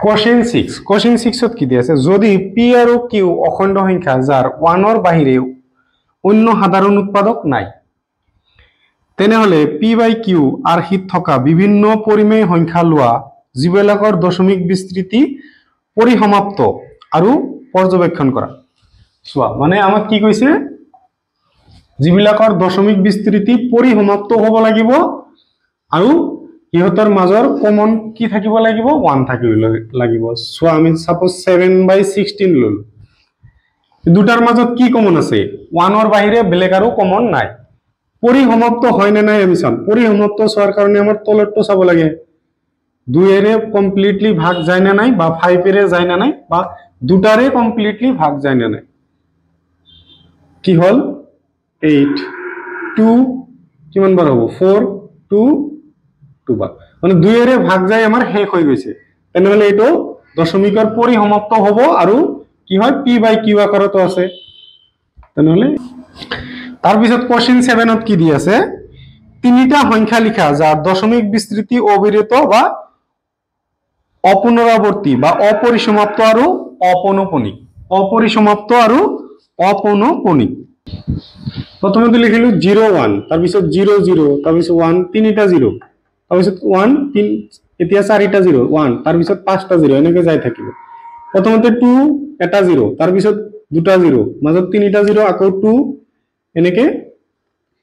question 6 কি দিয়েছে যদি পি আৰু কিউ অখণ্ড সংখ্যা যাৰ 1 ৰ বাহিৰে অন্য সাধাৰণ উৎপাদক নাই তেনেহলে পি বাই কিউ আৰ্হিত থকা বিভিন্ন পৰিমেয় সংখ্যা লোৱা যিবিলাকৰ দশমিক বিস্তৃতি পৰিসমাপ্ত আৰু পৰ্যবেক্ষণ কৰা চোৱা মানে আমাক কি কৈছে যিবিলাকৰ দশমিক বিস্তৃতি পৰিসমাপ্ত হ'ব লাগিব আৰু ইহতৰ মাজৰ কমন কি থাকিব লাগিব 1 থাকিব লাগিব সো আমি সাপোজ 7/16 ললো দুটাৰ মাজত কি কমন আছে 1 ৰ বাহিৰে বেলেগ আৰু কমন নাই পৰিসমাপ্ত হয় নে নাই আমি চাম পৰিসমাপ্ত হোৱাৰ কাৰণে আমাৰ তলৰটো চাব লাগে 2 এৰে কমপ্লিটলি ভাগ যায় না নাই বা 5 এৰে যায় না নাই বা দুটাৰে কমপ্লিটলি ভাগ যায় না নাই কি হল 8 2 কিমান বাৰ হ'ব 4 2 2 বাৰ মানে 2 এৰে ভাগ যায় আমাৰ শেষ হৈ গৈছে তেনেহলে এটো দশমিকৰ পৰিসমাপ্ত হ'ব আৰু কি হয় p বাই q আকাৰতো আছে তেনেহলে তাৰ পিছত কোশ্চেন 7 ত কি দি আছে তিনিটা সংখ্যা লিখা যাৰ দশমিক বিস্তৃতি অবিৰত বা অপুনৰাবৰ্তী বা অপৰিসমাপ্ত আৰু অপনৌপনিক প্ৰথমতে লিখিলো 0 1 তাৰ পিছত 0 0 তাৰ পিছত 1 তিনিটা 0 তাৰ পিছত 1 3 এতিয়া চাৰিটা 0 1 তাৰ পিছত পাঁচটা 0 এনেকৈ যাই থাকিব প্ৰথমতে 2 এটা 0 তাৰ পিছত দুটা 0 মাজত তিনিটা 0 আকৌ 2 এনেকৈ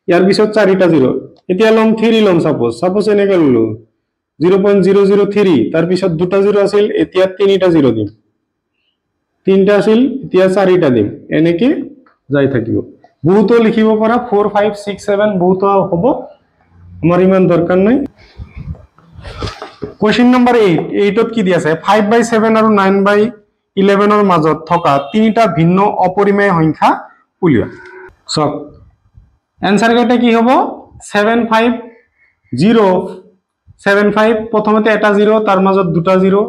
ইয়াৰ পিছত চাৰিটা 0 এতিয়া লম 3 লম সাপোজ এনেকৈ ললো 0.003 তাৰ পিছত দুটা 0 আছিল এতিয়া তিনিটা 0 দিম তিনটা আছিল এতিয়া চাৰিটা দিম এনেকৈ যাই থাকিব বহুতো লিখিব পাৰা 4 5 6 7 বহুতো হ'ব আমাৰ ইমান দৰকাৰ নাই কোশ্চেন নম্বৰ 8 ত কি দি আছে 5/7 আৰু 9/11 ৰ মাজত থকা তিনিটা ভিন্ন অপৰিমেয় সংখ্যা উলিওৱা সব आंसर কেটা কি হ'ব 750 প্ৰথমতে এটা 0 তাৰ মাজত দুটা 0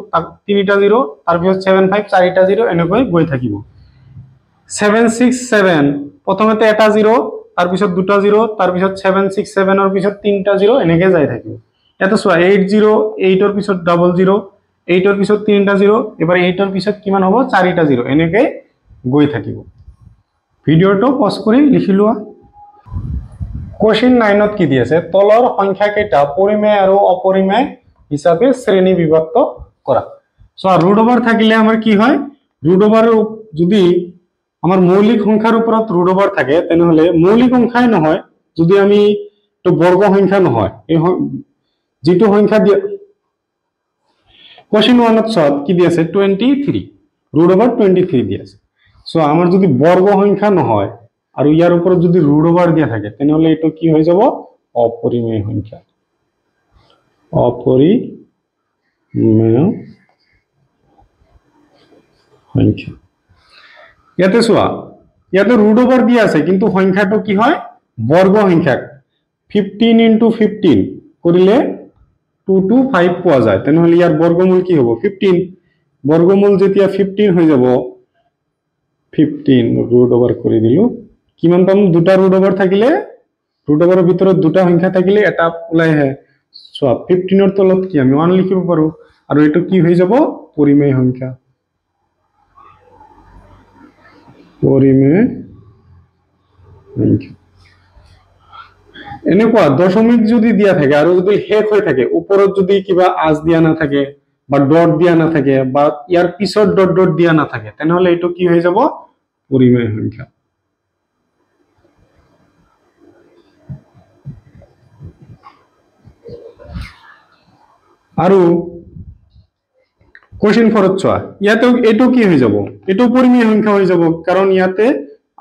তিনিটা 0 তাৰ পিছত 75 চাৰিটা 0 এনেকৈ গৈ থাকিব 767 প্ৰথমতে এটা 0 তাৰ পিছত দুটা 0 তাৰ পিছত 767 ৰ পিছত তিনিটা 0 এনেকৈ যাই থাকিব এটা চোৱা 80 8 ৰ পিছত 00 8 ৰ পিছত তিনিটা 0 এবাৰ 8 ৰ পিছত কিমান হ'ব চাৰিটা 0 এনেকৈ গৈ থাকিব ভিডিওটো পজ কৰি লিখি লোৱা কোশ্চেন 9 ত কি দি আছে তলৰ সংখ্যা কেইটা পৰিমেয় আৰু অপৰিমেয় হিচাপে শ্ৰেণী বিভক্ত কৰা সো ৰুট ওভাৰ থাকিলে আমাৰ কি হয় ৰুট ওভাৰ যদি আমাৰ মৌলিক সংখ্যাৰ ওপৰত ৰুট ওভাৰ থাকে তেনেহলে মৌলিক সংখ্যাই নহয় যদি আমি তো বৰ্গ সংখ্যা নহয় এই যেটো সংখ্যা দিয়া কোশ্চেন 1 ত সব কি দি আছে 23 ৰুট ওভাৰ 23 দি আছে সো আমাৰ যদি বৰ্গ সংখ্যা নহয় আৰু ইয়াৰ ওপৰত যদি ৰুট ওভাৰ দিয়া থাকে তেনেহলে এটো কি হৈ যাব অপৰিমেয় সংখ্যা ইয়াতে চোৱা ইয়াতে ৰুট ওভাৰ দিয়া আছে কিন্তু সংখ্যাটো কি হয় বৰ্গ সংখ্যা 15 * 15 কৰিলে 225 পোৱা যায় তেনেহলে ইয়াৰ বৰ্গমূল কি হ'ব 15 বৰ্গমূল যেতিয়া 15 হৈ যাব 15 ৰুট ওভাৰ কৰি দিলো কিমান পাম দুটা ৰুট ওভাৰ থাকিলে ৰুট ওভাৰৰ ভিতৰত দুটা সংখ্যা থাকিলে এটা ওলাই আহে সো 15 ৰ তলত কি আমি 1 লিখিব পাৰো আৰু এটো কি হৈ যাব পৰিমেয় সংখ্যা এনেকুৱা দশমিক যদি দিয়া থাকে আৰু যদি শেষ হৈ থাকে ওপৰত যদি কিবা আজ দিয়া না থাকে বা ডট দিয়া না থাকে বা ইয়াৰ পিছত ডট ডট দিয়া না থাকে তেনেহলে এটো কি হৈ যাব পৰিমেয় সংখ্যা আৰু কোশ্চেন 4 ত চোৱা ইয়াতে এটো কি হৈ যাব এটো পৰিমেয় সংখ্যা হৈ যাব কাৰণ ইয়াতে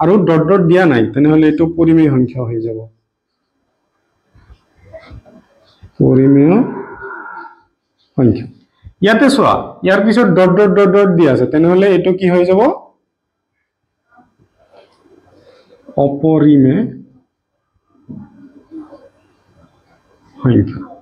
আৰু ডট ডট দিয়া নাই তেনেহলে এটো পৰিমেয় সংখ্যা হৈ যাব পৰিমেয় সংখ্যা ইয়াতে চোৱা ইয়াৰ পিছত ডট ডট ডট ডট দিয়া আছে তেনেহলে এটো কি হৈ যাব অপৰিমেয় সংখ্যা